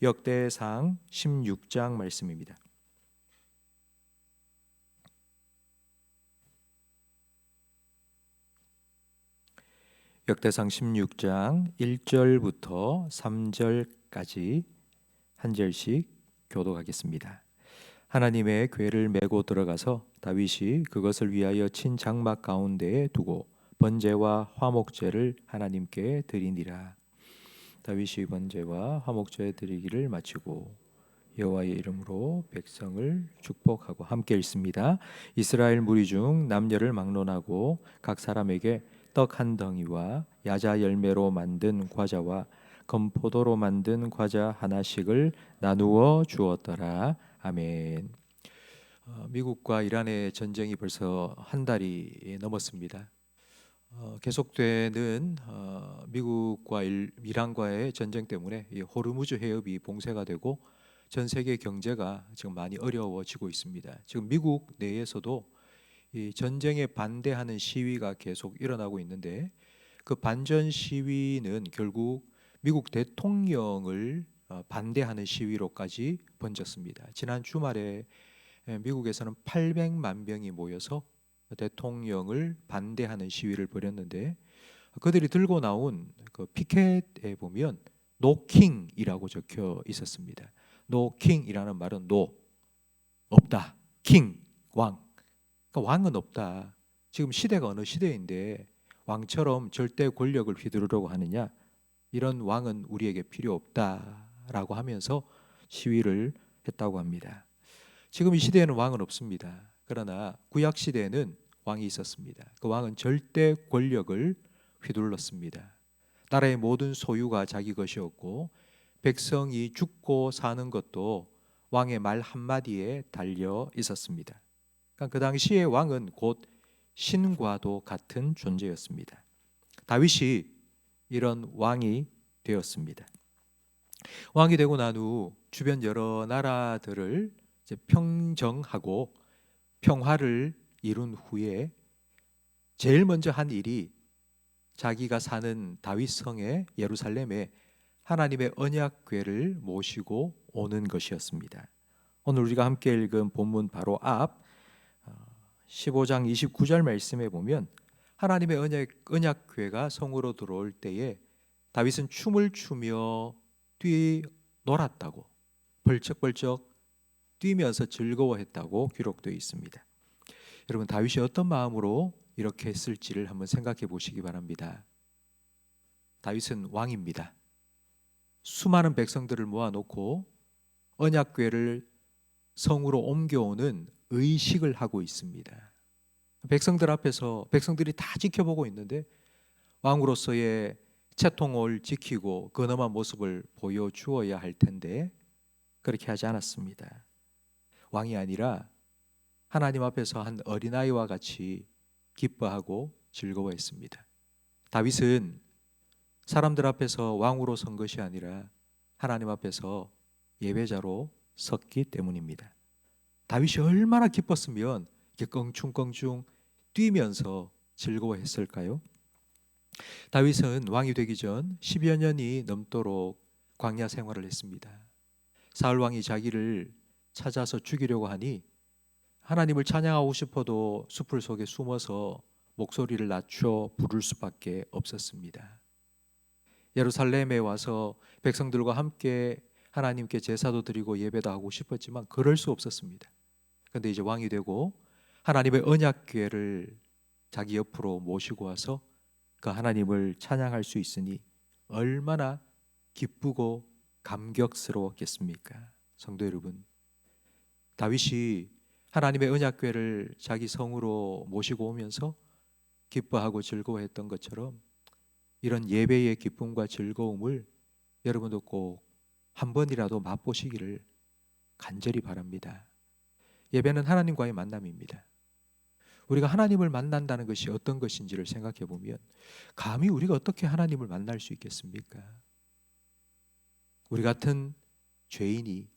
역대상 16장 말씀입니다. 역대상 16장 1절부터 3절까지 한 절씩 교독하겠습니다. 하나님의 궤를 메고 들어가서 다윗이 그것을 위하여 친 장막 가운데에 두고 번제와 화목제를 하나님께 드리니라. 다윗이 번제와 화목제 드리기를 마치고 여호와의 이름으로 백성을 축복하고 함께 읽습니다. 이스라엘 무리 중 남녀를 막론하고 각 사람에게 떡 한 덩이와 야자 열매로 만든 과자와 건포도로 만든 과자 하나씩을 나누어 주었더라. 아멘. 미국과 이란의 전쟁이 벌써 한 달이 넘었습니다. 계속되는 미국과 이란과의 전쟁 때문에 이 호르무즈 해협이 봉쇄가 되고 전 세계 경제가 지금 많이 어려워지고 있습니다. 지금 미국 내에서도 이 전쟁에 반대하는 시위가 계속 일어나고 있는데 그 반전 시위는 결국 미국 대통령을 반대하는 시위로까지 번졌습니다. 지난 주말에 미국에서는 800만 명이 모여서 대통령을 반대하는 시위를 벌였는데 그들이 들고 나온 그 피켓에 보면 No King이라고 적혀 있었습니다. No King이라는 말은 No, 없다. King, 왕. 그러니까 왕은 없다. 지금 시대가 어느 시대인데 왕처럼 절대 권력을 휘두르려고 하느냐? 이런 왕은 우리에게 필요 없다라고 하면서 시위를 했다고 합니다. 지금 이 시대에는 왕은 없습니다. 그러나 구약 시대에는 왕이 있었습니다. 그 왕은 절대 권력을 휘둘렀습니다. 나라의 모든 소유가 자기 것이었고 백성이 죽고 사는 것도 왕의 말 한마디에 달려 있었습니다. 그러니까 그 당시의 왕은 곧 신과도 같은 존재였습니다. 다윗이 이런 왕이 되었습니다. 왕이 되고 난 후 주변 여러 나라들을 이제 평정하고 평화를 이룬 후에 제일 먼저 한 일이 자기가 사는 다윗 성의 예루살렘에 하나님의 언약궤를 모시고 오는 것이었습니다. 오늘 우리가 함께 읽은 본문 바로 앞 15장 29절 말씀에 보면 하나님의 언약궤가 성으로 들어올 때에 다윗은 춤을 추며 뛰놀았다고, 벌쩍벌쩍 뛰면서 즐거워했다고 기록되어 있습니다. 여러분, 다윗이 어떤 마음으로 이렇게 했을지를 한번 생각해 보시기 바랍니다. 다윗은 왕입니다. 수많은 백성들을 모아놓고 언약궤를 성으로 옮겨오는 의식을 하고 있습니다. 백성들 앞에서 백성들이 다 지켜보고 있는데 왕으로서의 채통을 지키고 근엄한 모습을 보여주어야 할 텐데 그렇게 하지 않았습니다. 왕이 아니라 하나님 앞에서 한 어린아이와 같이 기뻐하고 즐거워했습니다. 다윗은 사람들 앞에서 왕으로 선 것이 아니라 하나님 앞에서 예배자로 섰기 때문입니다. 다윗이 얼마나 기뻤으면 이렇게 껑충껑충 뛰면서 즐거워했을까요? 다윗은 왕이 되기 전 10여 년이 넘도록 광야 생활을 했습니다. 사울 왕이 자기를 찾아서 죽이려고 하니 하나님을 찬양하고 싶어도 숲을 속에 숨어서 목소리를 낮춰 부를 수밖에 없었습니다. 예루살렘에 와서 백성들과 함께 하나님께 제사도 드리고 예배도 하고 싶었지만 그럴 수 없었습니다. 그런데 이제 왕이 되고 하나님의 언약궤를 자기 옆으로 모시고 와서 그 하나님을 찬양할 수 있으니 얼마나 기쁘고 감격스러웠겠습니까? 성도 여러분, 다윗이 하나님의 언약궤를 자기 성으로 모시고 오면서 기뻐하고 즐거워했던 것처럼 이런 예배의 기쁨과 즐거움을 여러분도 꼭 한 번이라도 맛보시기를 간절히 바랍니다. 예배는 하나님과의 만남입니다. 우리가 하나님을 만난다는 것이 어떤 것인지를 생각해 보면 감히 우리가 어떻게 하나님을 만날 수 있겠습니까? 우리 같은 죄인이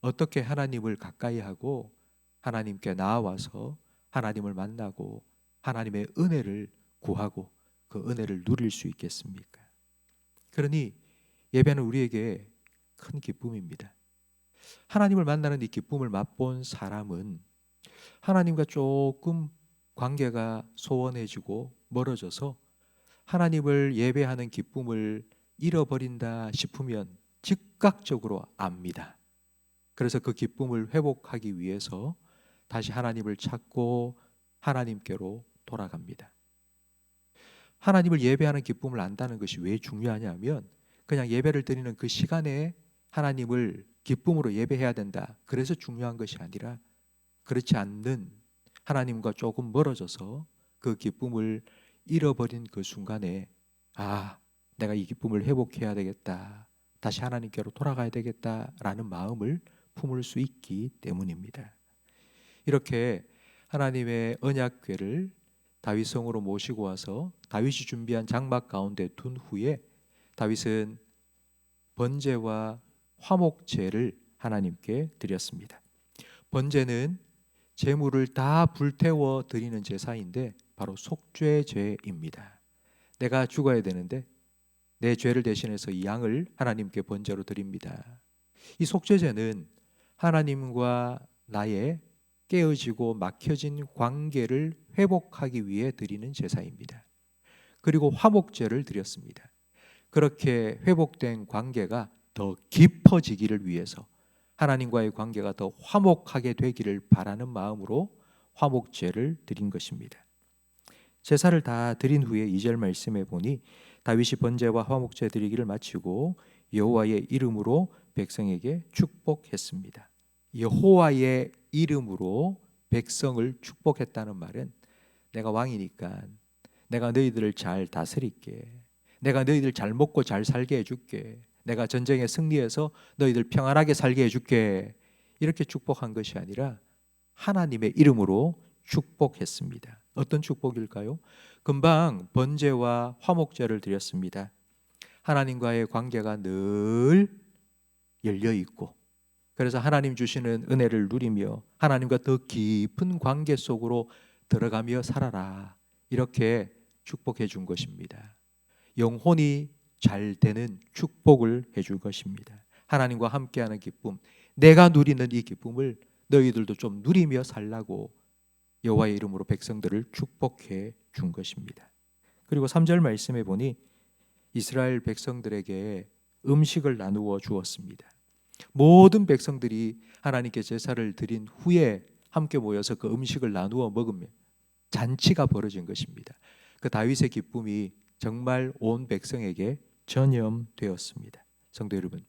어떻게 하나님을 가까이 하고 하나님께 나아와서 하나님을 만나고 하나님의 은혜를 구하고 그 은혜를 누릴 수 있겠습니까? 그러니 예배는 우리에게 큰 기쁨입니다. 하나님을 만나는 이 기쁨을 맛본 사람은 하나님과 조금 관계가 소원해지고 멀어져서 하나님을 예배하는 기쁨을 잃어버린다 싶으면 즉각적으로 압니다. 그래서 그 기쁨을 회복하기 위해서 다시 하나님을 찾고 하나님께로 돌아갑니다. 하나님을 예배하는 기쁨을 안다는 것이 왜 중요하냐면 그냥 예배를 드리는 그 시간에 하나님을 기쁨으로 예배해야 된다. 그래서 중요한 것이 아니라 그렇지 않는 하나님과 조금 멀어져서 그 기쁨을 잃어버린 그 순간에 내가 이 기쁨을 회복해야 되겠다. 다시 하나님께로 돌아가야 되겠다라는 마음을 품을 수 있기 때문입니다. 이렇게 하나님의 언약궤를 다윗성으로 모시고 와서 다윗이 준비한 장막 가운데 둔 후에 다윗은 번제와 화목제를 하나님께 드렸습니다. 번제는 제물을 다 불태워 드리는 제사인데 바로 속죄제입니다. 내가 죽어야 되는데 내 죄를 대신해서 이 양을 하나님께 번제로 드립니다. 이 속죄제는 하나님과 나의 깨어지고 막혀진 관계를 회복하기 위해 드리는 제사입니다. 그리고 화목제를 드렸습니다. 그렇게 회복된 관계가 더 깊어지기를 위해서 하나님과의 관계가 더 화목하게 되기를 바라는 마음으로 화목제를 드린 것입니다. 제사를 다 드린 후에 2절 말씀에 보니 다윗이 번제와 화목제 드리기를 마치고 여호와의 이름으로 백성에게 축복했습니다. 여호와의 이름으로 백성을 축복했다는 말은 내가 왕이니까 내가 너희들을 잘 다스릴게. 내가 너희들 잘 먹고 잘 살게 해줄게. 내가 전쟁에 승리해서 너희들 평안하게 살게 해줄게. 이렇게 축복한 것이 아니라 하나님의 이름으로 축복했습니다. 어떤 축복일까요? 금방 번제와 화목제를 드렸습니다. 하나님과의 관계가 늘 열려 있고 그래서 하나님 주시는 은혜를 누리며 하나님과 더 깊은 관계 속으로 들어가며 살아라. 이렇게 축복해 준 것입니다. 영혼이 잘 되는 축복을 해줄 것입니다. 하나님과 함께하는 기쁨, 내가 누리는 이 기쁨을 너희들도 좀 누리며 살라고 여호와의 이름으로 백성들을 축복해 준 것입니다. 그리고 3절 말씀해 보니 이스라엘 백성들에게 음식을 나누어 주었습니다. 모든 백성들이 하나님께 제사를 드린 후에 함께 모여서 그 음식을 나누어 먹으며 잔치가 벌어진 것입니다. 그 다윗의 기쁨이 정말 온 백성에게 전염되었습니다. 성도 여러분,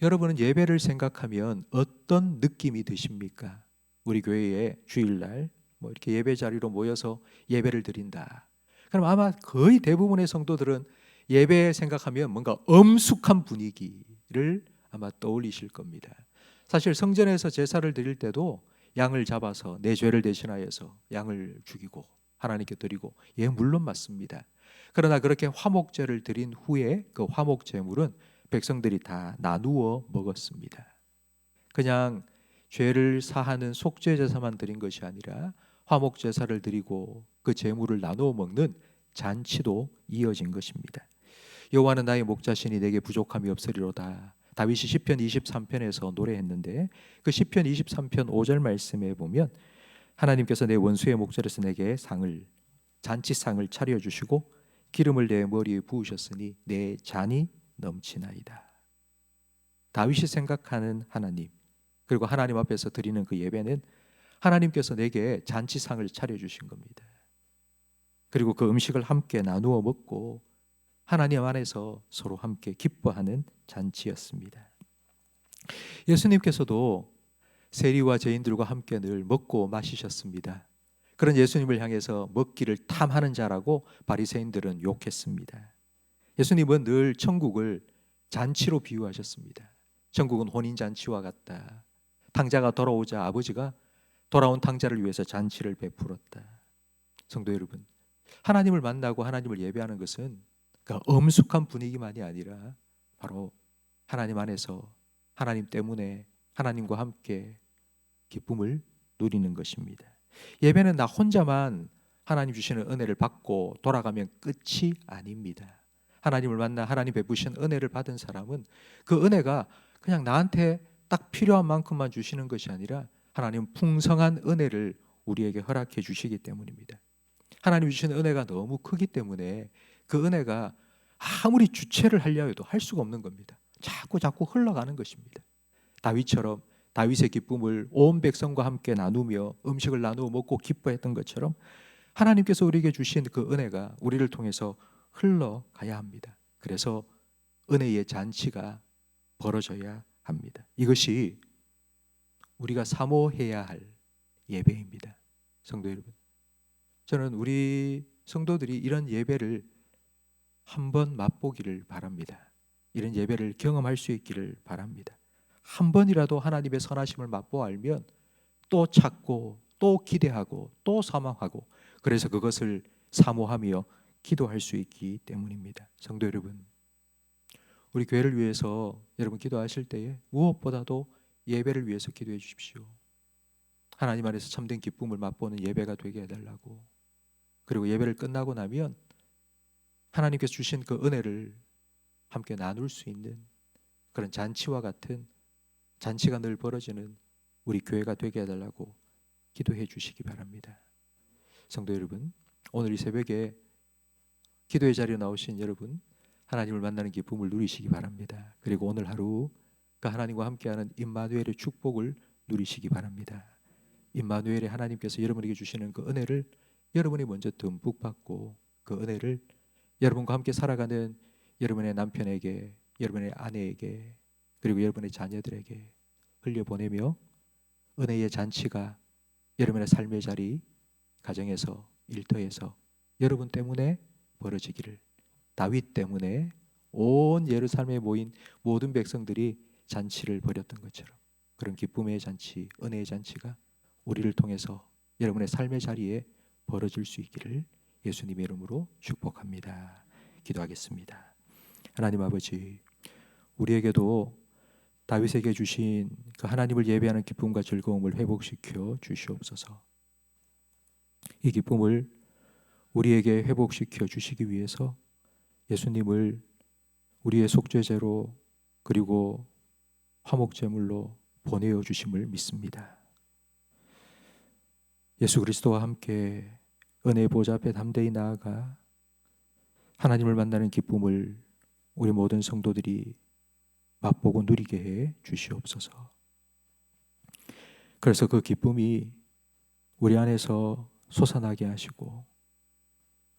여러분은 예배를 생각하면 어떤 느낌이 드십니까? 우리 교회에 주일날 이렇게 예배 자리로 모여서 예배를 드린다. 그럼 아마 거의 대부분의 성도들은 예배 생각하면 뭔가 엄숙한 분위기를 아마 떠올리실 겁니다. 사실 성전에서 제사를 드릴 때도 양을 잡아서 내 죄를 대신하여서 양을 죽이고 하나님께 드리고 물론 맞습니다. 그러나 그렇게 화목제를 드린 후에 그 화목제물은 백성들이 다 나누어 먹었습니다. 그냥 죄를 사하는 속죄제사만 드린 것이 아니라 화목제사를 드리고 그 제물을 나누어 먹는 잔치도 이어진 것입니다. 여호와는 나의 목자시니 내게 부족함이 없으리로다. 다윗이 시편 23편에서 노래했는데 그 시편 23편 5절 말씀에 보면 하나님께서 내 원수의 목전에서 내게 잔치상을 차려주시고 기름을 내 머리에 부으셨으니 내 잔이 넘치나이다. 다윗이 생각하는 하나님, 그리고 하나님 앞에서 드리는 그 예배는 하나님께서 내게 잔치상을 차려주신 겁니다. 그리고 그 음식을 함께 나누어 먹고 하나님 안에서 서로 함께 기뻐하는 잔치였습니다. 예수님께서도 세리와 죄인들과 함께 늘 먹고 마시셨습니다. 그런 예수님을 향해서 먹기를 탐하는 자라고 바리새인들은 욕했습니다. 예수님은 늘 천국을 잔치로 비유하셨습니다. 천국은 혼인잔치와 같다. 탕자가 돌아오자 아버지가 돌아온 탕자를 위해서 잔치를 베풀었다. 성도 여러분, 하나님을 만나고 하나님을 예배하는 것은 그 엄숙한 분위기만이 아니라 바로 하나님 안에서 하나님 때문에 하나님과 함께 기쁨을 누리는 것입니다. 예배는 나 혼자만 하나님 주시는 은혜를 받고 돌아가면 끝이 아닙니다. 하나님을 만나 하나님 베푸신 은혜를 받은 사람은 그 은혜가 그냥 나한테 딱 필요한 만큼만 주시는 것이 아니라 하나님은 풍성한 은혜를 우리에게 허락해 주시기 때문입니다. 하나님 주시는 은혜가 너무 크기 때문에 그 은혜가 아무리 주체를 하려 해도 할 수가 없는 겁니다. 자꾸 흘러가는 것입니다. 다윗처럼 다윗의 기쁨을 온 백성과 함께 나누며 음식을 나누어 먹고 기뻐했던 것처럼 하나님께서 우리에게 주신 그 은혜가 우리를 통해서 흘러가야 합니다. 그래서 은혜의 잔치가 벌어져야 합니다. 이것이 우리가 사모해야 할 예배입니다. 성도 여러분, 저는 우리 성도들이 이런 예배를 한번 맛보기를 바랍니다. 이런 예배를 경험할 수 있기를 바랍니다. 한 번이라도 하나님의 선하심을 맛보아 알면 또 찾고 또 기대하고 또 사모하고, 그래서 그것을 사모하며 기도할 수 있기 때문입니다. 성도 여러분, 우리 교회를 위해서 여러분 기도하실 때에 무엇보다도 예배를 위해서 기도해 주십시오. 하나님 안에서 참된 기쁨을 맛보는 예배가 되게 해달라고. 그리고 예배를 끝나고 나면 하나님께서 주신 그 은혜를 함께 나눌 수 있는 그런 잔치와 같은 잔치가 늘 벌어지는 우리 교회가 되게 해달라고 기도해 주시기 바랍니다. 성도 여러분, 오늘 이 새벽에 기도의 자리에 나오신 여러분, 하나님을 만나는 기쁨을 누리시기 바랍니다. 그리고 오늘 하루 그 하나님과 함께하는 임마누엘의 축복을 누리시기 바랍니다. 임마누엘의 하나님께서 여러분에게 주시는 그 은혜를 여러분이 먼저 듬뿍 받고, 그 은혜를 여러분과 함께 살아가는 여러분의 남편에게, 여러분의 아내에게, 그리고 여러분의 자녀들에게 흘려보내며 은혜의 잔치가 여러분의 삶의 자리, 가정에서, 일터에서 여러분 때문에 벌어지기를, 다윗 때문에 온 예루살렘에 모인 모든 백성들이 잔치를 벌였던 것처럼 그런 기쁨의 잔치, 은혜의 잔치가 우리를 통해서 여러분의 삶의 자리에 벌어질 수 있기를 예수님의 이름으로 축복합니다. 기도하겠습니다. 하나님 아버지, 우리에게도 다윗에게 주신 그 하나님을 예배하는 기쁨과 즐거움을 회복시켜 주시옵소서. 이 기쁨을 우리에게 회복시켜 주시기 위해서 예수님을 우리의 속죄제로 그리고 화목제물로 보내어 주심을 믿습니다. 예수 그리스도와 함께 은혜의 보좌 앞에 담대히 나아가 하나님을 만나는 기쁨을 우리 모든 성도들이 맛보고 누리게 해 주시옵소서. 그래서 그 기쁨이 우리 안에서 솟아나게 하시고,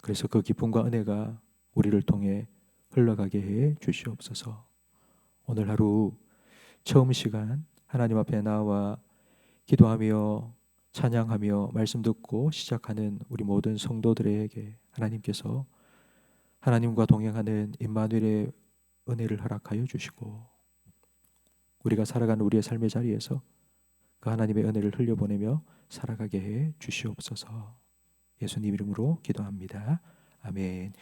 그래서 그 기쁨과 은혜가 우리를 통해 흘러가게 해 주시옵소서. 오늘 하루 처음 시간 하나님 앞에 나와 기도하며 찬양하며 말씀 듣고 시작하는 우리 모든 성도들에게 하나님께서 하나님과 동행하는 임마누엘의 은혜를 허락하여 주시고, 우리가 살아가는 우리의 삶의 자리에서 그 하나님의 은혜를 흘려보내며 살아가게 해 주시옵소서. 예수님 이름으로 기도합니다. 아멘.